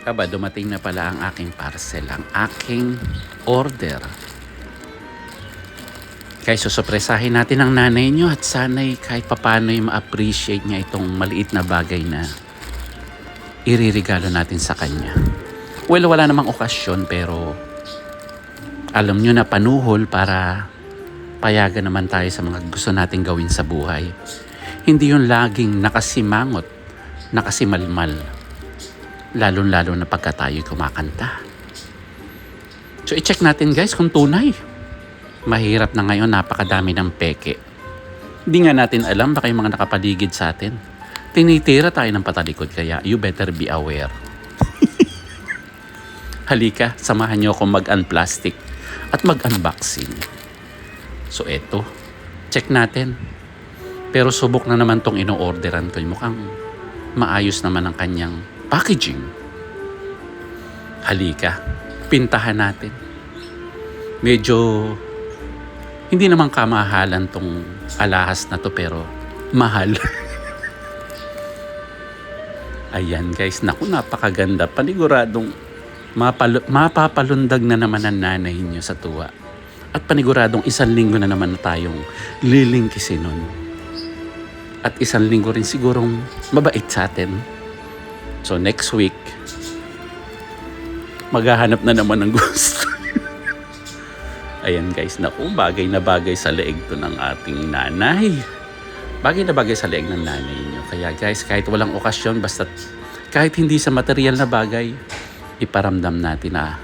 Aba, dumating na pala ang aking parcel, ang aking order. Kaya susupresahin natin ang nanay nyo at sana'y kahit papano'y ma-appreciate niya itong maliit na bagay na iririgalo natin sa kanya. Well, wala namang okasyon pero alam nyo na panuhol para payagan naman tayo sa mga gusto nating gawin sa buhay. Hindi yung laging nakasimangot, nakasimalmal. Lalo-lalo na pagka tayo'y kumakanta. So i-check natin guys kung tunay. Mahirap na ngayon, napakadami ng peke. Hindi nga natin alam, baka yung mga nakapaligid sa atin. Tinitira tayo ng patalikod, kaya you better be aware. Halika, samahan nyo akong mag-unplastic at mag-unboxing. So eto, check natin. Pero subok na naman tong ino-orderan ko. Mukhang maayos naman ang kanyang packaging. Halika, pintahan natin. Medyo hindi naman kamahalan tong alahas na to pero mahal. Ayan guys, naku, napakaganda. Paniguradong mapapalundag na naman ang nanay niyo sa tuwa. At paniguradong 1 linggo na naman na tayong lilingkisin nun. At 1 linggo rin sigurong mabait sa atin. So next week, maghahanap na naman ng gusto. Ayan guys, naku, bagay na bagay sa leeg to ng ating nanay. Bagay na bagay sa leeg ng nanay niyo. Kaya guys, kahit walang okasyon, basta kahit hindi sa material na bagay, iparamdam natin na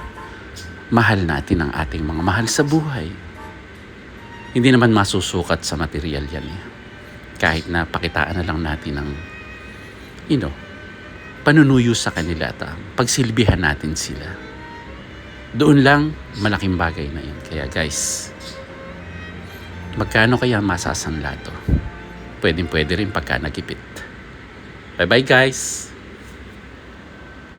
mahal natin ang ating mga mahal sa buhay. Hindi naman masusukat sa material yan eh. Kahit na pakitaan na lang natin ng, panunuyo sa kanila at pagsilbihan natin sila. Doon lang, malaking bagay na yun. Kaya guys, magkano kaya masasanla to? Pwede rin pagka nagipit. Bye bye guys!